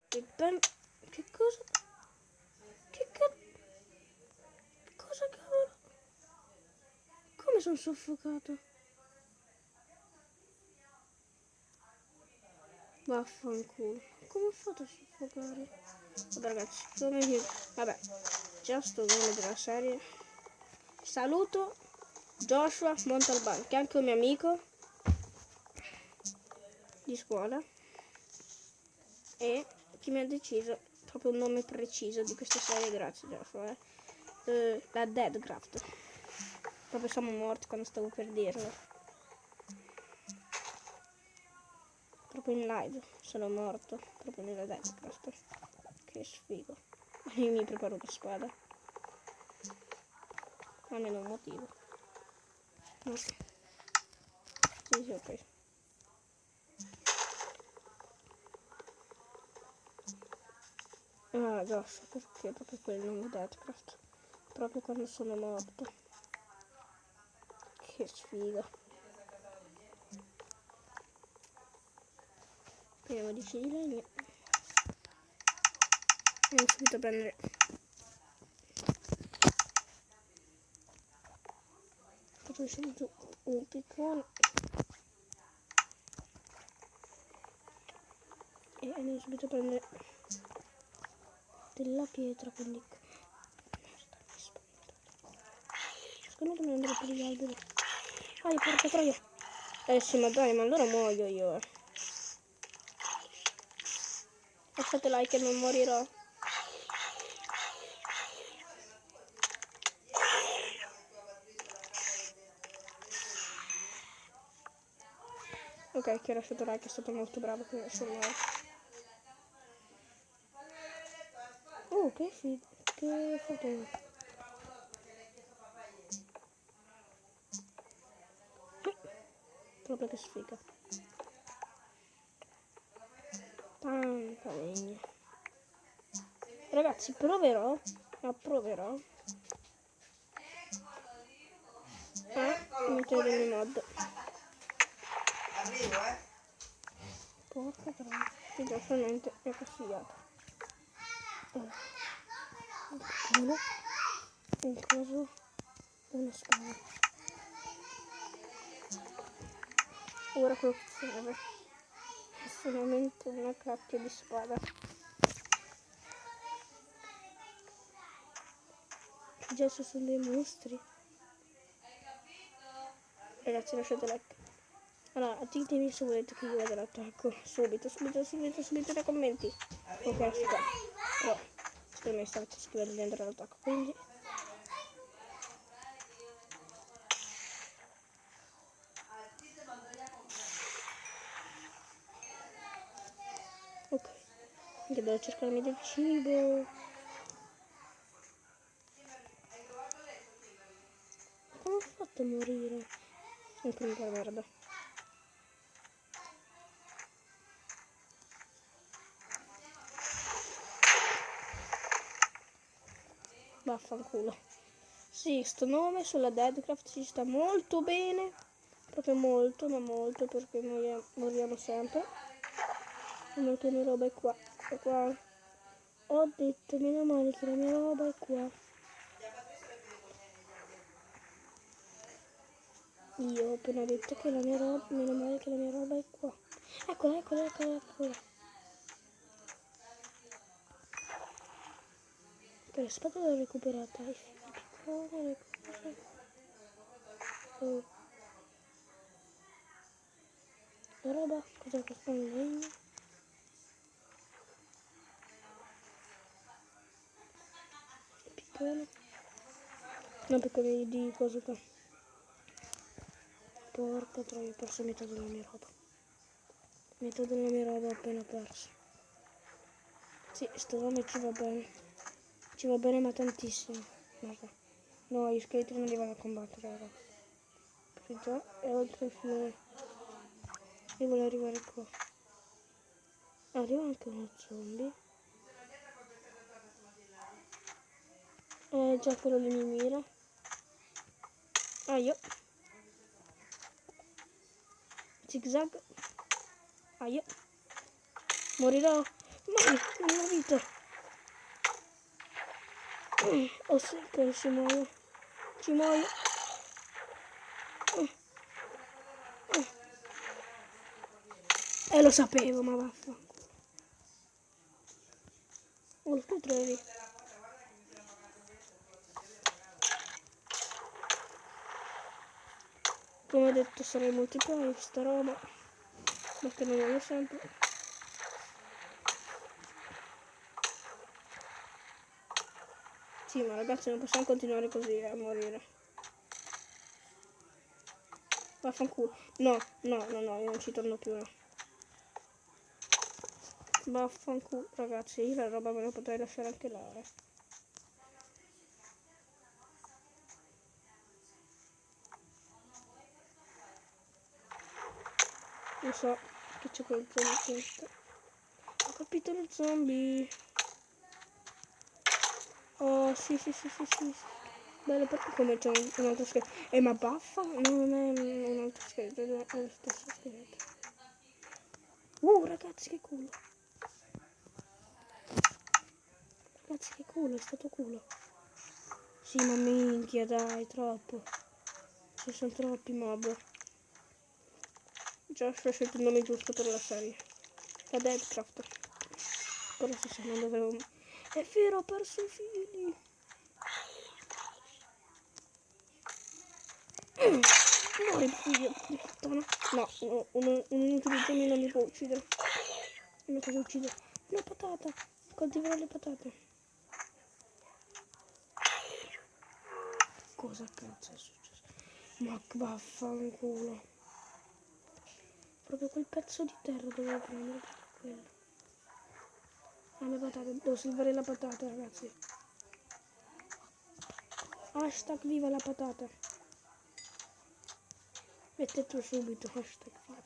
Che cosa? Che cosa cavolo? Come sono soffocato? Vaffanculo. Come ho fatto a soffocare? Vabbè ragazzi, vabbè, già sto nome della serie. Saluto Joshua Montalban, che è anche un mio amico di scuola. E chi mi ha deciso proprio un nome preciso di questa serie, grazie Joshua. La Deadcraft. Proprio siamo morti quando stavo per dirlo. Proprio in live sono morto. Proprio nella Deadcraft. Che sfigo. Io mi preparo la spada. Almeno un motivo. No. Sì, ok. Ah, Joshua, perché proprio quel nome Deadcraft? Proprio quando sono morto. Che sfiga. Prendiamo 10 di legno. Andiamo subito a prendere. Faccio subito un piccone. E andiamo subito a prendere della pietra, quindi. Secondo me andrò per gli alberi. Porca troia. Sì, ma dai, ma allora muoio io. Lasciate like e non morirò. Ok, chi ha lasciato like è stato molto bravo con il suo nome. Che figo. Che foto. Proprio che sfiga. Tanta legna. Ragazzi, proverò a mettere delle mod. Arrivo, porca troia, che già solamente mi ha consigliato. Il coso, una spada. Ora quello che serve è solamente una cacchio di spada. Già ci sono dei mostri. Ragazzi, lasciate like. Allora, ditemi se volete che io vada all'attacco. Subito nei commenti. Ok, sto qua. Però, secondo me stavate scrivendo di andare all'attacco, quindi. Ok. Anche devo cercarmi del cibo. Come ho fatto a morire? Anche un po' merda. Vaffanculo. Sì, sto nome sulla Deadcraft ci sta molto bene. Proprio molto, ma molto, perché moriamo sempre. Come che la mia roba è qua. È qua. Ho detto, meno male che la mia roba è qua. Io ho appena detto che la mia roba, meno male che la mia roba è qua. Eccola. Che la spada l'ho recuperata. I piccone, le cose. Oh. La roba, cos'è questo? Un legno? Piccone. No, piccone di cosa qua. Porca troia, ho perso metà della mia roba. Metà della mia roba ho appena perso. Sì, sto nome ci va bene. Ci va bene ma tantissimo. Guarda. No, gli scheletri non li vanno a combattere, ragazzi. Perché già è oltre il fiume. Io voglio arrivare qua. Arriva anche uno zombie. Già quello lì mi mira. Io. Zigzag. Io. Morirò. Muori, non ho vita. Oh sì, che ci muoio. Ci muoio. Lo sapevo, ma vaffanculo. Oh, lo scheletro è lì. Come ho detto sarà il multiplayer, sta roba. Ma che non voglio sempre. Sì, ma ragazzi non possiamo continuare così a morire. Vaffanculo. No, io non ci torno più. No. Vaffanculo, ragazzi, io la roba me la potrei lasciare anche là. Non so che c'è quel zombie. Ho capito lo zombie. Oh, sì. Bello perché come c'è un altro scheletro. Ma baffa? No, non è un altro scheletro, è lo stesso scheletro. Ragazzi, che culo. Ragazzi, che culo, è stato culo. Sì, ma minchia, dai, troppo. Ci sono troppi mob. Già sto scelto il nome giusto per la serie. La Deadcraft. Però se non dovevo... È vero, ho perso i fili. Muori, figlio di puttana. No, un inutile zombie non mi può uccidere. Non mi può uccidere. Una patata. Coltiverò le patate. Cosa cazzo è successo? Ma vaffanculo. Proprio quel pezzo di terra dovevo prendere. Quello. Le patate. Devo salvare la patata, ragazzi. Hashtag viva la patata. Mettete subito hashtag viva.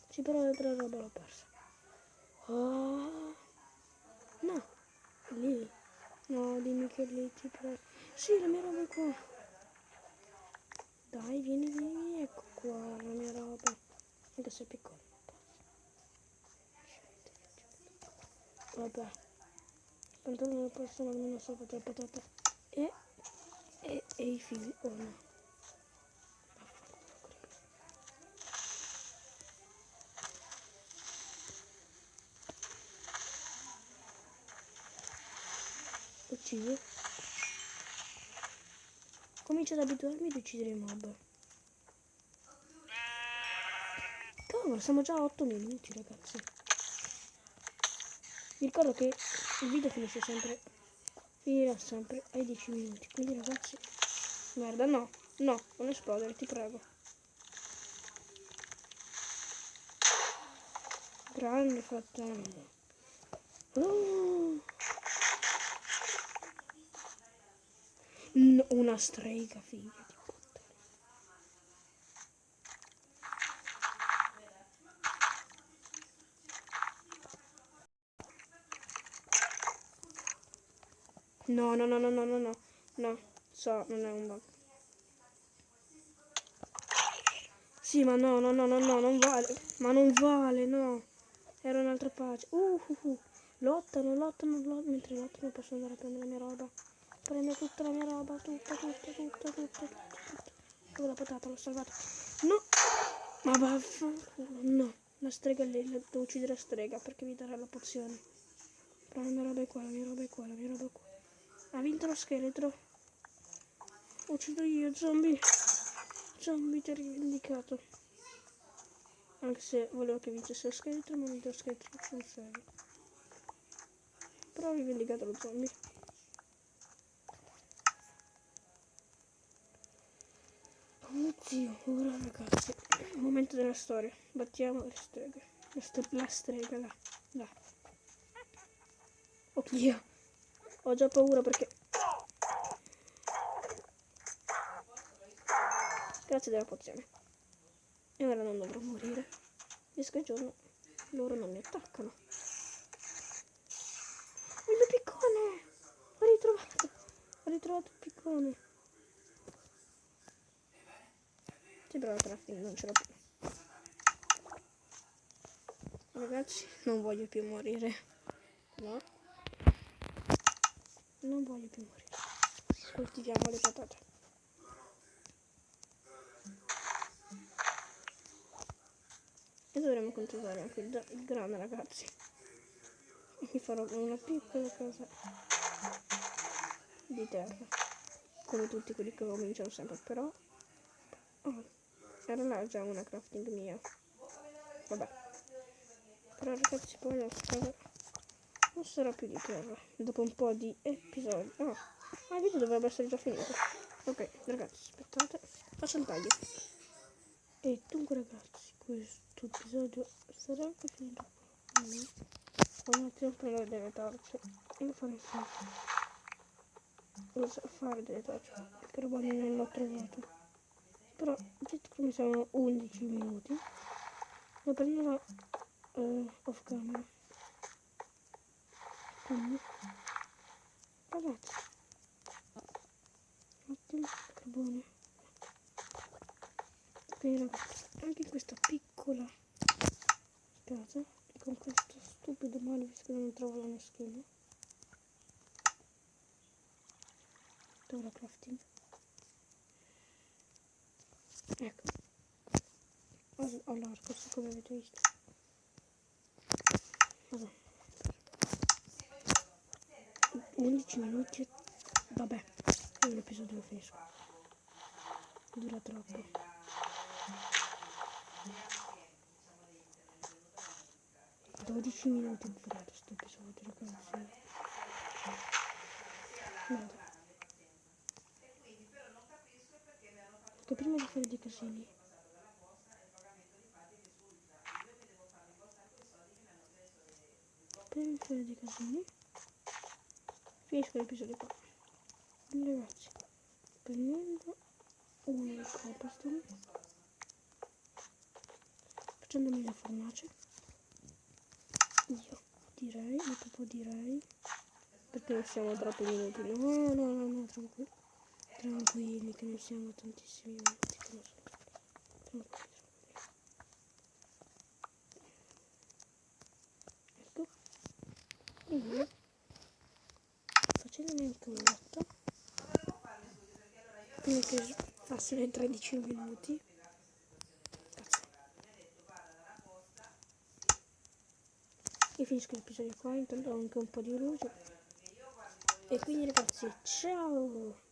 Sì, però le tre robe l'ho persa. Oh. No. Lì. No, dimmi che lì ti prego. Sì, la mia roba è qua. Dai, vieni, ecco qua la mia roba. Anche se è piccola. Vabbè. Tanto non posso almeno salvare le patate. E i figli. Oh no. Ucciso. Comincio ad abituarmi ad uccidere i mob. Cavolo, siamo già a 8 minuti, ragazzi. Vi ricordo che il video finirà sempre ai 10 minuti. Quindi, ragazzi, merda, no, non esplodere, ti prego. Grande fratello. No, una strega, figlia di puttana. No, so, non è un bug. Sì, ma no, non vale. Ma non vale, no. Era un'altra pace. Lottano, mentre lottano posso andare a prendere la mia roba. Prendo tutta la mia roba, tutta. Dove la patata, l'ho salvata. No! Ma vaffanculo, no. La strega lì, devo uccidere la strega perché mi darà la pozione. Però la mia roba è qua, la mia roba è qua. Ha vinto lo scheletro. Uccido io, zombie. Zombie, ti ho rivendicato. Anche se volevo che vincesse lo scheletro, ma vinto lo scheletro sul serio. Però ho rivendicato lo zombie. Oddio, ora ragazzi, momento della storia. Battiamo le streghe. La strega, là. Oddio, ho già paura perché... Grazie della pozione. E ora non dovrò morire. Riesco il giorno, loro non mi attaccano. Il mio piccone! Ho ritrovato il piccone. Sì, però la crafting non ce l'ho più. Ragazzi, non voglio più morire. No. Non voglio più morire. Coltiviamo le patate. E dovremo coltivare anche il grano, ragazzi. Mi farò una piccola casa di terra. Come tutti quelli che cominciano sempre, però... Oh, era là già una crafting mia. Vabbè. Però ragazzi, poi la casa non sarà più di terra. Dopo un po' di episodi. Il video dovrebbe essere già finito. Ok, ragazzi, aspettate. Faccio il taglio. E dunque ragazzi, questo episodio sarà anche finito qua. Ho un attimo prendere delle torce e fare delle torce. Che roba non l'ho trovato. Però, visto che mi servono 11 minuti, lo prenderò off camera. Quindi, ragazzi, un attimo, carbone. Quindi ragazzi, anche in questa piccola casa, e con questo stupido male, visto che non trovo la mia skin, dove la crafting? Ecco, all'arco, come avete visto. Vabbè. 11 minuti, vabbè, io l'episodio lo finisco. Dura troppo. - 12 minuti è durato questo episodio, ragazzi. Guarda. Che prima di fare dei casini. Finisco l'episodio qua. Quindi ragazzi, prendendo una cobblestone, facendomi la fornace, io direi, ma proprio direi, perché non siamo troppi minuti, no, tranquilli, che non siamo tantissimi minuti, che non sono tranquilli. Ecco, e io, facendomi anche un letto, prima che passino i 13 minuti, e finisco l'episodio qua, intanto ho anche un po' di luce. E quindi ragazzi, ciao!